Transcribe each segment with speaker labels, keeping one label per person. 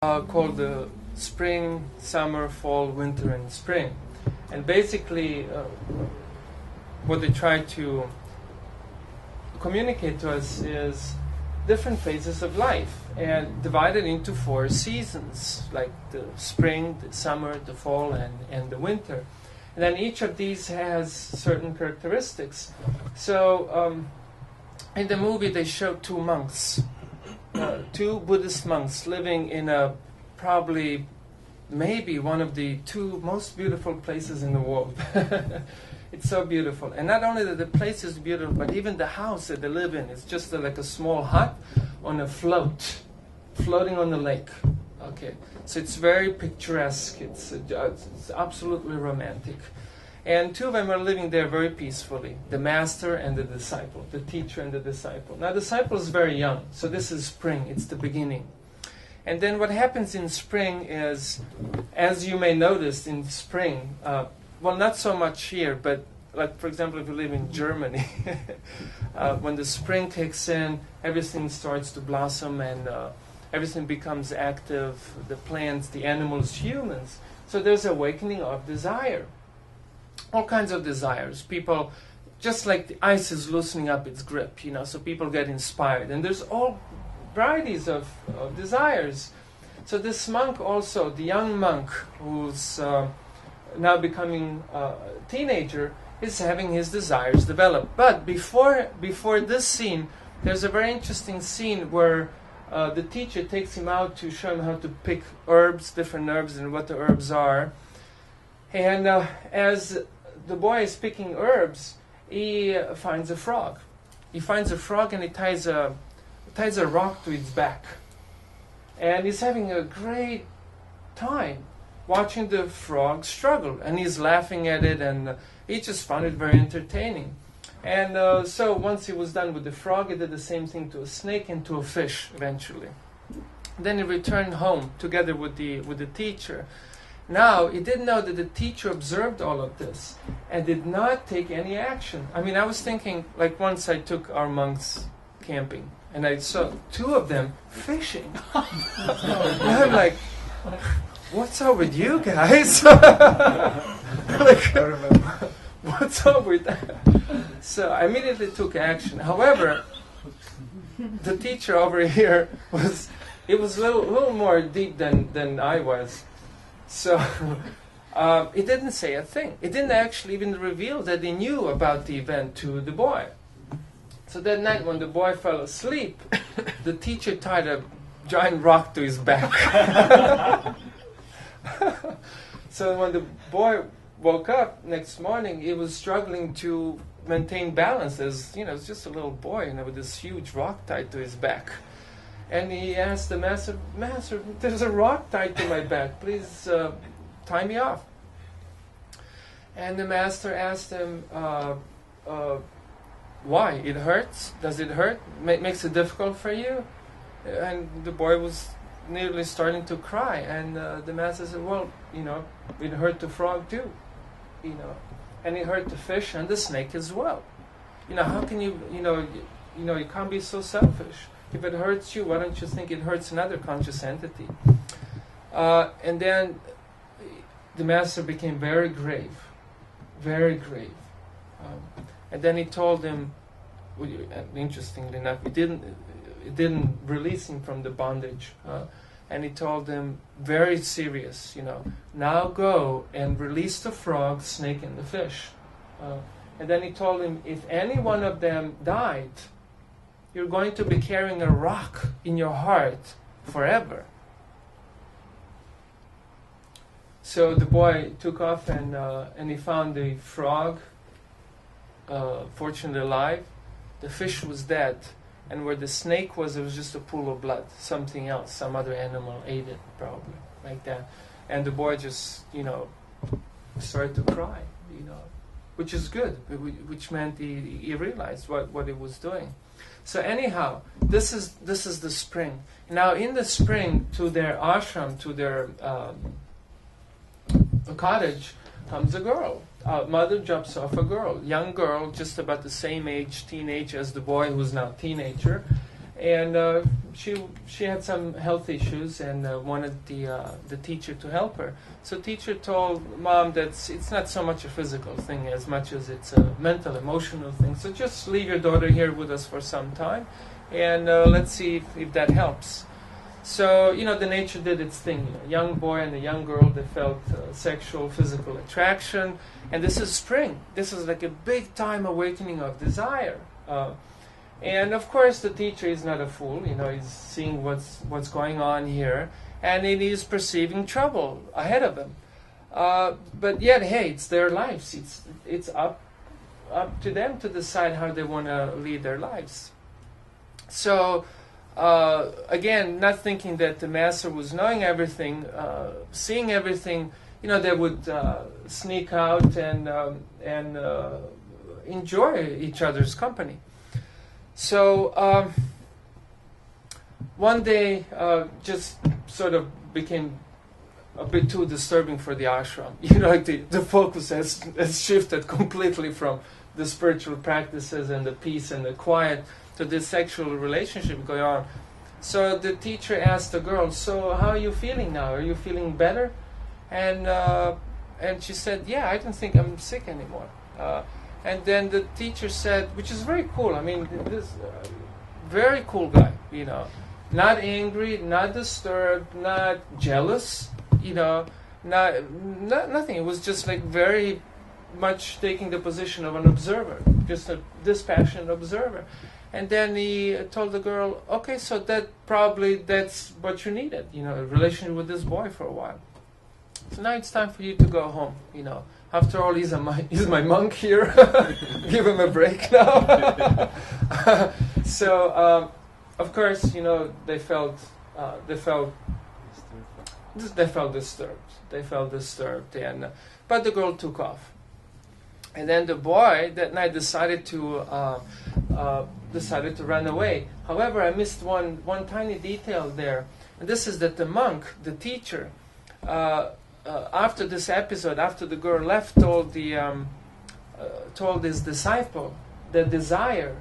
Speaker 1: called the spring, summer, fall, winter, and spring. And basically, what they try to communicate to us is different phases of life and divided into 4 seasons, like the spring, the summer, the fall, and the winter. And then each of these has certain characteristics. So in the movie they show 2 monks, 2 Buddhist monks living in probably maybe one of the 2 most beautiful places in the world. It's so beautiful. And not only that the place is beautiful, but even the house that they live in is just like a small hut on a floating on the lake. Okay, so it's very picturesque. It's absolutely romantic. And 2 of them are living there very peacefully, the master and the disciple, the teacher and the disciple. Now the disciple is very young, so this is spring, it's the beginning. And then what happens in spring is, as you may notice in spring, well, not so much here, but like, for example, if you live in Germany, when the spring kicks in, everything starts to blossom and everything becomes active, the plants, the animals, humans. So there's awakening of desire. All kinds of desires. People, just like the ice is loosening up its grip, so people get inspired. And there's all varieties of desires. So this monk also, the young monk who's now becoming a teenager, is having his desires develop. But before this scene, there's a very interesting scene where the teacher takes him out to show him how to pick herbs, different herbs, and what the herbs are. And as the boy is picking herbs, he finds a frog. He finds a frog and he ties a rock to its back. And he's having a great time watching the frog struggle. And he's laughing at it, and he just found it very entertaining. And so once he was done with the frog, he did the same thing to a snake and to a fish eventually. Then he returned home together with the teacher. Now, he didn't know that the teacher observed all of this and did not take any action. I mean, I was thinking, like once I took our monks camping and I saw 2 of them fishing. And I'm like, what's up with you guys? Like, I remember. What's up with that? So I immediately took action. However, the teacher over here was a little more deep than I was. So he didn't say a thing. He didn't actually even reveal that he knew about the event to the boy. So that night when the boy fell asleep, the teacher tied a giant rock to his back. So when the boy woke up next morning, he was struggling to maintain balance as, it's just a little boy, with this huge rock tied to his back. And he asked the master, there's a rock tied to my back. Please tie me off. And the master asked him, why? It hurts? Does it hurt? Makes it difficult for you? And the boy was nearly starting to cry. And the master said, well, it hurt the frog too. And it hurt the fish and the snake as well. How can you can't be so selfish. If it hurts you, why don't you think it hurts another conscious entity? And then the master became very grave, very grave. And then he told him, interestingly enough, it didn't release him from the bondage. And he told him, very serious, now go and release the frog, snake, and the fish. And then he told him, if any one of them died, you're going to be carrying a rock in your heart forever. So the boy took off and he found the frog, fortunately alive. The fish was dead. And where the snake was, it was just a pool of blood. Something else, some other animal ate it, probably, like that. And the boy just, started to cry, which is good, which meant he realized what he was doing. So anyhow, this is the spring. Now in the spring, to their ashram, to their cottage, comes a girl. Mother drops off a girl, young girl, just about the same age, teenage, as the boy who's now teenager. and she had some health issues and wanted the teacher to help her. So teacher told mom that it's not so much a physical thing as much as it's a mental, emotional thing. So just leave your daughter here with us for some time, and let's see if that helps. So, the nature did its thing. Young boy and a young girl, they felt sexual, physical attraction. And this is spring. This is like a big time awakening of desire. And of course, the teacher is not a fool. He's seeing what's going on here. And he is perceiving trouble ahead of him. But yet, hey, it's their lives. It's up to them to decide how they want to lead their lives. So, again, not thinking that the master was knowing everything, seeing everything, they would sneak out and enjoy each other's company. So one day just sort of became a bit too disturbing for the ashram. Like the focus has shifted completely from the spiritual practices and the peace and the quiet to this sexual relationship going on. So the teacher asked the girl, so how are you feeling now? Are you feeling better? And she said, yeah, I don't think I'm sick anymore. And then the teacher said, which is very cool. I mean, this very cool guy, not angry, not disturbed, not jealous, nothing. It was just like very much taking the position of an observer, just a dispassionate observer. And then he told the girl, okay, so that's what you needed, a relationship with this boy for a while. So now it's time for you to go home, After all, he's my monk here. Give him a break now. So, of course, they felt disturbed. But the girl took off. And then the boy that night decided to run away. However, I missed one tiny detail there, and this is that the monk, the teacher, after this episode, after the girl left, told his disciple that desire,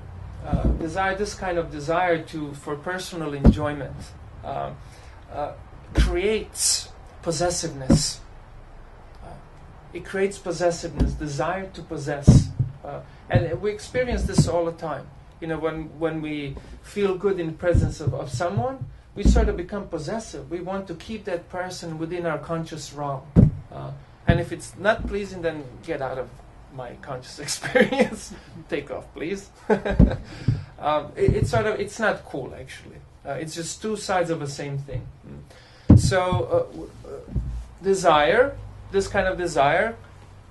Speaker 1: this kind of desire for personal enjoyment, creates possessiveness. It creates possessiveness, desire to possess. And we experience this all the time. When we feel good in the presence of someone, we sort of become possessive. We want to keep that person within our conscious realm. And if it's not pleasing, then get out of my conscious experience. Take off, please. It's not cool, actually. It's just two sides of the same thing. So, desire, this kind of desire,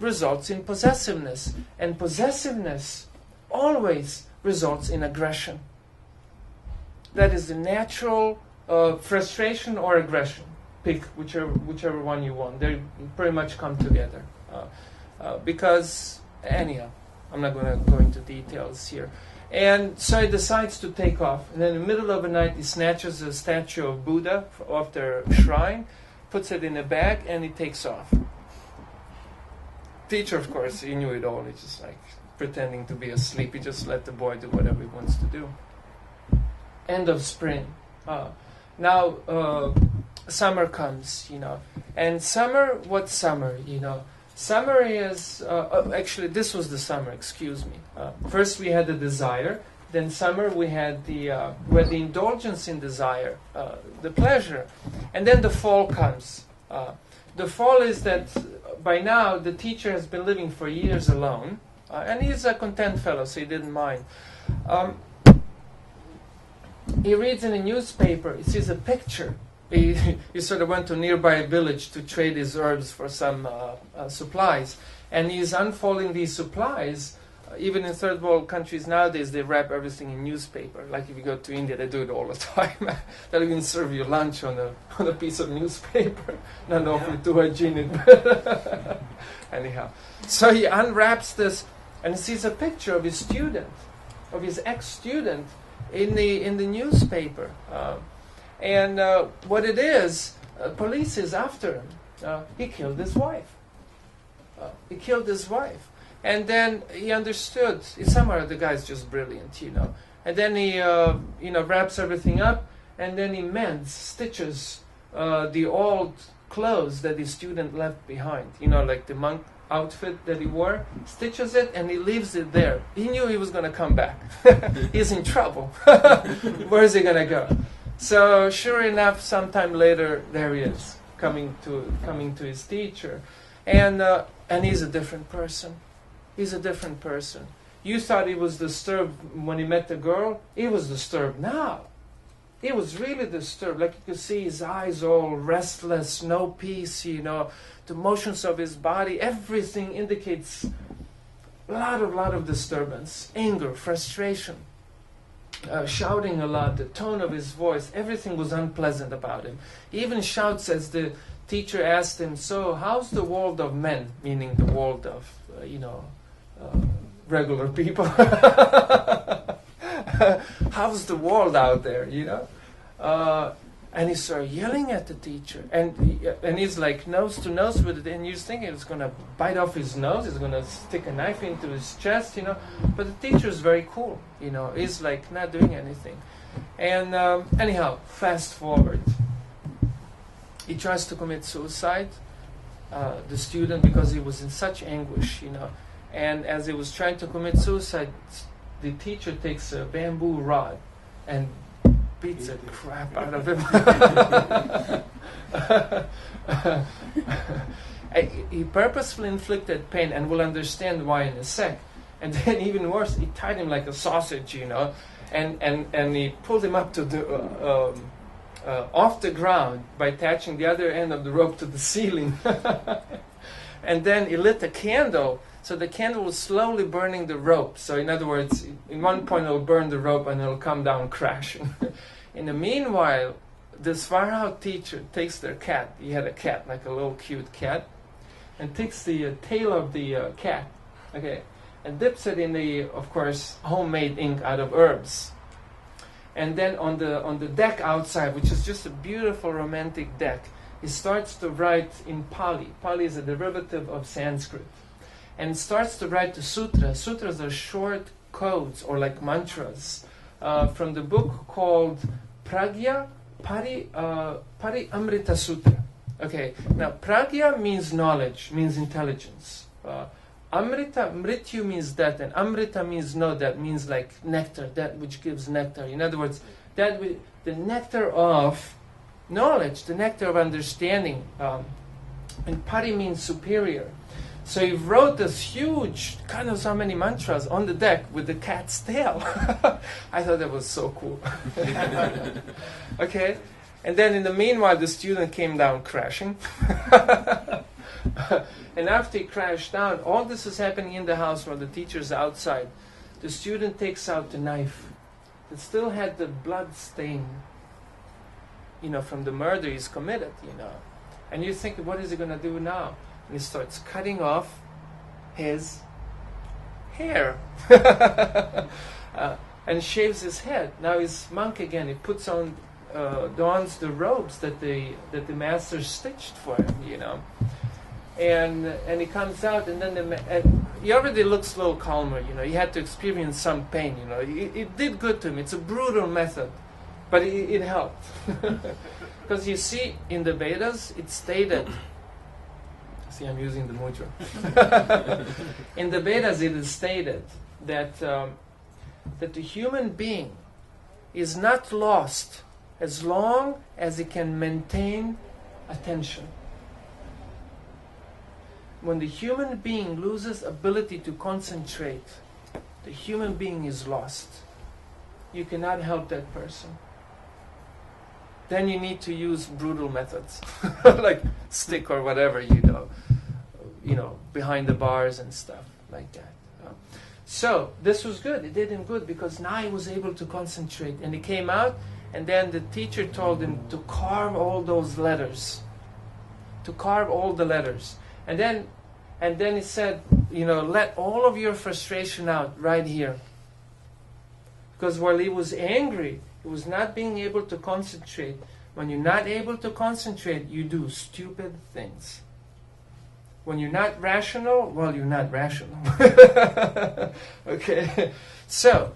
Speaker 1: results in possessiveness. And possessiveness always results in aggression. That is the natural frustration or aggression. Pick whichever one you want. They pretty much come together. Because, anyhow, I'm not going to go into details here. And so he decides to take off. And then in the middle of the night, he snatches a statue of Buddha off their shrine, puts it in a bag, and he takes off. Teacher, of course, he knew it all. He's just like pretending to be asleep. He just let the boy do whatever he wants to do. End of spring. Now summer comes, And summer, what's summer, Summer is, actually this was the summer, excuse me. First we had the desire, then summer we had the indulgence in desire, the pleasure. And then the fall comes. The fall is that by now the teacher has been living for years alone, and he's a content fellow, so he didn't mind. He reads in a newspaper, he sees a picture. He sort of went to a nearby village to trade his herbs for some supplies. And he's unfolding these supplies. Even in third world countries nowadays, they wrap everything in newspaper. Like if you go to India, they do it all the time. They'll even serve you lunch on a piece of newspaper. Not awfully too hygienic, but anyhow. So he unwraps this and he sees a picture of his student, of his ex-student, in the newspaper. And what it is, police is after him. He killed his wife. And then he understood. Somehow the guy's just brilliant, And then he, wraps everything up, and then he mends, stitches the old clothes that the student left behind. Like the monk outfit that he wore, stitches it, and he leaves it there. He knew he was going to come back. He's in trouble. Where is he going to go? So sure enough, sometime later, there he is, coming to his teacher, and he's a different person. He's a different person. You thought he was disturbed when he met the girl. He was disturbed now. He was really disturbed. Like you could see his eyes all restless, no peace, the motions of his body, everything indicates a lot of disturbance, anger, frustration, shouting a lot, the tone of his voice, everything was unpleasant about him. He even shouts as the teacher asked him, so how's the world of men, meaning the world of, regular people. How's the world out there, And he started yelling at the teacher. And he's like nose to nose with it. And you're thinking it's going to bite off his nose. He's going to stick a knife into his chest, But the teacher is very cool, He's like not doing anything. And anyhow, fast forward. He tries to commit suicide, the student, because he was in such anguish, And as he was trying to commit suicide, the teacher takes a bamboo rod and beats the crap out of him. He purposefully inflicted pain, and we'll understand why in a sec. And then even worse, he tied him like a sausage, and he pulled him up to the off the ground by attaching the other end of the rope to the ceiling. And then he lit a candle. So the candle was slowly burning the rope. So in other words, in one point it'll burn the rope and it'll come down crashing. In the meanwhile, this far-out teacher takes their cat. He had a cat, like a little cute cat, and takes the tail of the cat, and dips it in the, of course, homemade ink out of herbs. And then on the deck outside, which is just a beautiful romantic deck, he starts to write in Pali. Pali is a derivative of Sanskrit. And starts to write the sutras. Sutras are short codes or like mantras from the book called Pragya Pari Amrita Sutra. Okay, now Pragya means knowledge, means intelligence. Amrita, Mrityu means death, and Amrita means no death, means like nectar, that which gives nectar. In other words, the nectar of knowledge, the nectar of understanding. And Pari means superior. So he wrote this huge, kind of so many mantras on the deck with the cat's tail. I thought that was so cool. Okay, and then in the meanwhile, the student came down crashing. And after he crashed down, all this is happening in the house while the teacher's outside. The student takes out the knife. It still had the blood stain, from the murder he's committed, And you think, what is he going to do now? And he starts cutting off his hair and shaves his head. Now he's monk again. He puts on, dons the robes that the master stitched for him, And he comes out, and then he already looks a little calmer. He had to experience some pain. It did good to him. It's a brutal method, but it helped. Because you see, in the Vedas, it's stated. See, I'm using the mudra. In the Vedas, it is stated that the human being is not lost as long as he can maintain attention. When the human being loses ability to concentrate, the human being is lost. You cannot help that person. Then you need to use brutal methods, like stick or whatever, behind the bars and stuff like that. So this was good. It did him good because now he was able to concentrate. And he came out, and then the teacher told him to carve all those letters. To carve all the letters. And then he said, let all of your frustration out right here. Because while he was angry, he was not being able to concentrate. When you're not able to concentrate, you do stupid things. When you're not rational, well, you're not rational. Okay? So,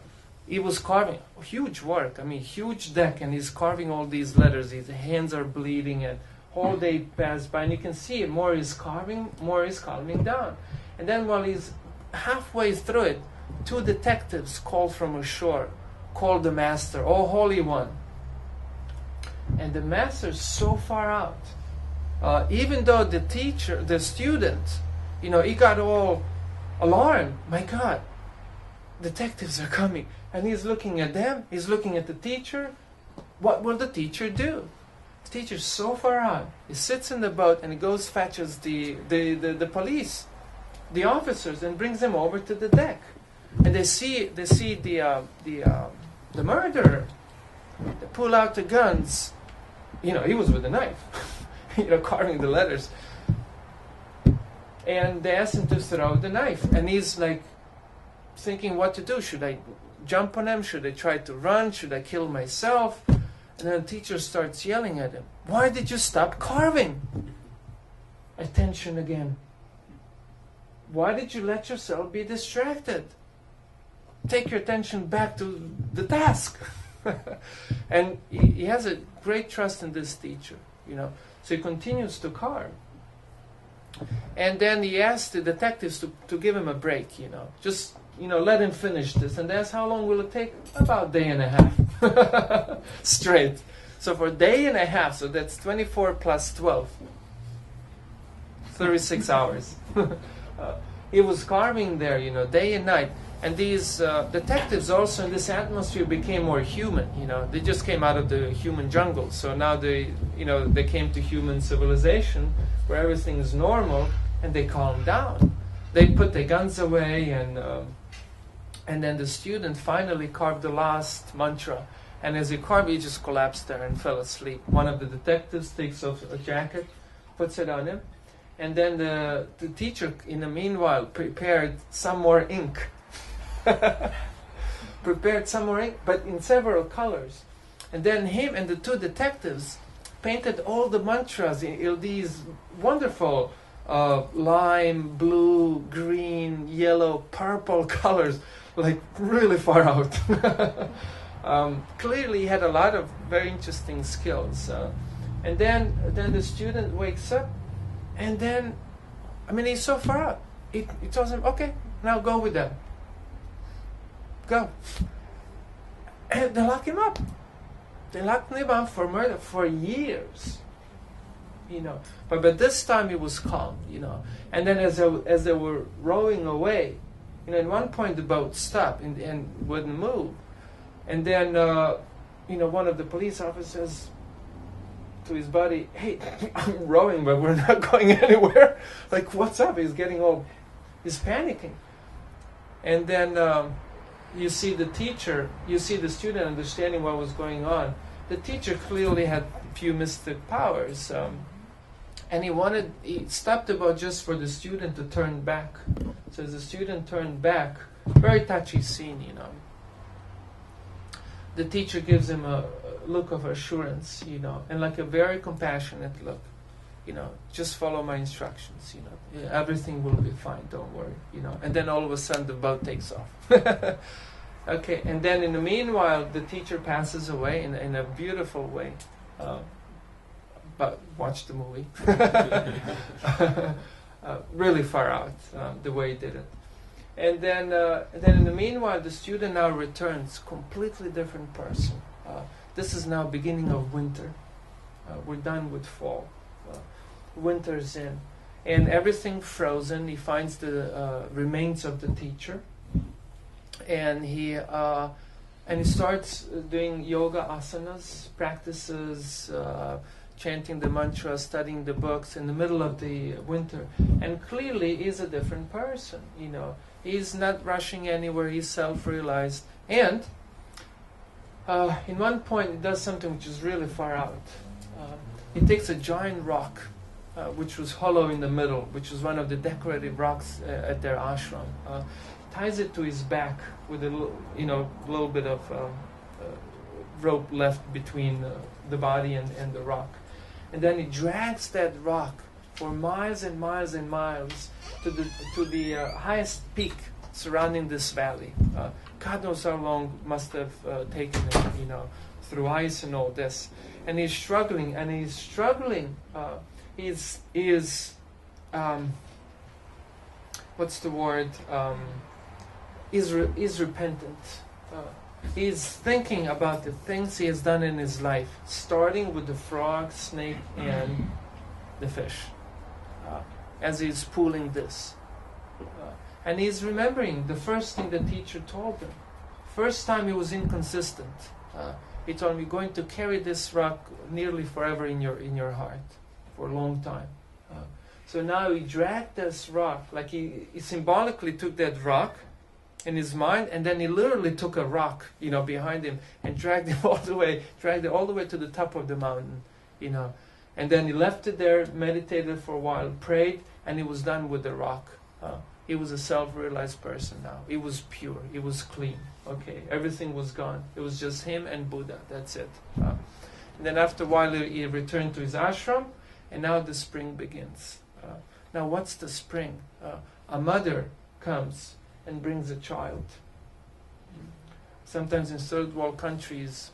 Speaker 1: he was carving huge work. I mean, huge deck, and he's carving all these letters. His hands are bleeding, and whole day passed by, and you can see more he's carving, more he's calming down. And then while he's halfway through it, 2 detectives called from ashore, called the master, "Oh, Holy One." And the master's so far out. Even though the student, he got all alarmed. My God, detectives are coming. And he's looking at them, he's looking at the teacher. What will the teacher do? The teacher's so far out. He sits in the boat and he goes, fetches the police, the officers, and brings them over to the deck. And they see the murderer. They pull out the guns. He was with a knife, carving the letters. And they asked him to throw the knife. And he's like thinking what to do. Should I jump on him? Should I try to run? Should I kill myself? And then the teacher starts yelling at him. "Why did you stop carving?" Attention again. Why did you let yourself be distracted? Take your attention back to the task. And he has a great trust in this teacher, So he continues to carve. And then he asked the detectives to give him a break, Just, let him finish this. And that's how long will it take? About a day and a half. Straight. So for a day and a half, so that's 24 plus 12. 36 hours. He was carving there, day and night. And these detectives also in this atmosphere became more human, They just came out of the human jungle. So now they came to human civilization where everything is normal, and they calmed down. They put their guns away, and then the student finally carved the last mantra. And as he carved, he just collapsed there and fell asleep. One of the detectives takes off a jacket, puts it on him. And then the teacher, in the meanwhile, prepared some more ink. But in several colors. And then him and the 2 detectives painted all the mantras in these wonderful lime, blue, green, yellow, purple colors, like really far out. Clearly he had a lot of very interesting skills. And then the student wakes up, and then, he's so far out. He tells him, "Okay, now go with them. Go." And they lock him up. They locked him up for murder for years. But this time he was calm, And then as they were rowing away, at one point the boat stopped and wouldn't move. And then, one of the police officers to his buddy, "Hey, I'm rowing, but we're not going anywhere." Like, what's up? He's panicking. And then you see the student understanding what was going on. The teacher clearly had a few mystic powers. And he stopped the boat just for the student to turn back. So as the student turned back, very touchy scene, The teacher gives him a look of assurance, and like a very compassionate look. Just follow my instructions, Everything will be fine, don't worry, And then all of a sudden the boat takes off. Okay, and then in the meanwhile, the teacher passes away in a beautiful way. But watch the movie. Really far out, the way he did it. And then in the meanwhile, the student now returns, completely different person. This is now beginning of winter. We're done with fall. Winter's in. And everything frozen. He finds the remains of the teacher. And he starts doing yoga asanas, practices, chanting the mantra, studying the books in the middle of the winter. And clearly he's a different person, He's not rushing anywhere, he's self-realized. And in one point he does something which is really far out. He takes a giant rock, which was hollow in the middle, which was one of the decorative rocks at their ashram. Ties it to his back with a little bit of rope left between the body and the rock. And then he drags that rock for miles and miles and miles to the highest peak, surrounding this valley. God knows how long must have taken him, through ice and all this. And he's struggling, what's the word? Is repentant. He's thinking about the things he has done in his life, starting with the frog, snake, and the fish, as he's pulling this. And he's remembering the first thing the teacher told him. First time he was inconsistent. He told him, you're going to carry this rock nearly forever in your heart, for a long time. So now he dragged this rock, like he symbolically took that rock in his mind, and then he literally took a rock, behind him, and dragged it all the way to the top of the mountain, And then he left it there, meditated for a while, prayed, and he was done with the rock. He was a self-realized person now. He was pure. He was clean. Okay, everything was gone. It was just him and Buddha. That's it. And then after a while, he returned to his ashram, and now the spring begins. Now, what's the spring? A mother comes and brings a child. Sometimes in third world countries,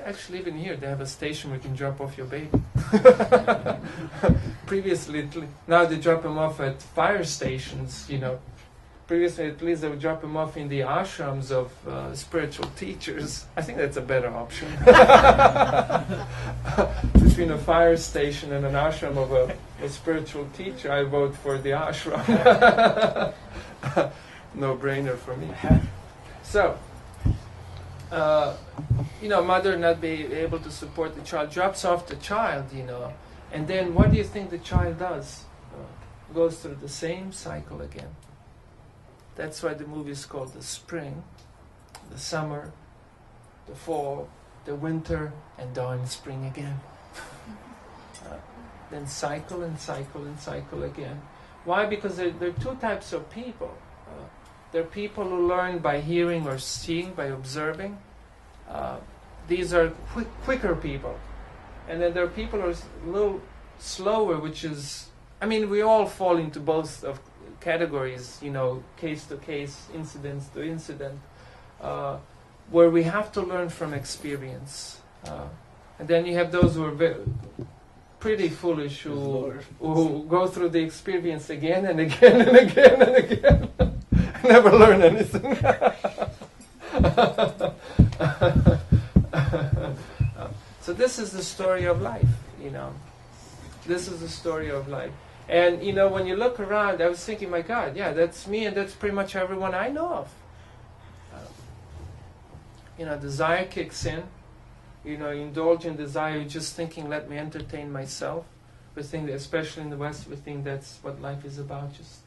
Speaker 1: actually even here, they have a station where you can drop off your baby. Previously, now they drop them off at fire stations, Previously, at least they would drop them off in the ashrams of spiritual teachers. I think that's a better option. Between a fire station and an ashram of a spiritual teacher, I vote for the ashram. No-brainer for me. So, mother not be able to support the child, drops off the child, and then what do you think the child does? Goes through the same cycle again. That's why the movie is called the spring, the summer, the fall, the winter, and dawn spring again. Then cycle and cycle and cycle again. Why? Because there are two types of people. There are people who learn by hearing or seeing, by observing. These are quicker people. And then there are people who are a little slower, which is, we all fall into both of categories, case to case, incident to incident, where we have to learn from experience. And then you have those who are pretty foolish, who go through the experience again and again and again and again. Never learn anything. So this is the story of life, This is the story of life. And, when you look around, I was thinking, my God, yeah, that's me, and that's pretty much everyone I know of. Desire kicks in. You indulge in desire, you're just thinking, let me entertain myself. We think that, especially in the West, we think that's what life is about, just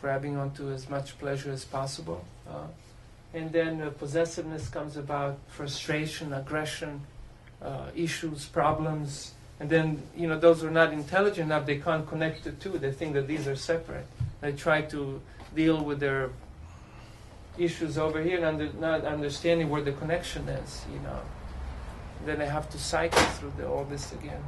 Speaker 1: grabbing onto as much pleasure as possible. And then possessiveness comes about, frustration, aggression, issues, problems. And then, those who are not intelligent enough, they can't connect the two. They think that these are separate. They try to deal with their issues over here and not understanding where the connection is, Then they have to cycle through all this again.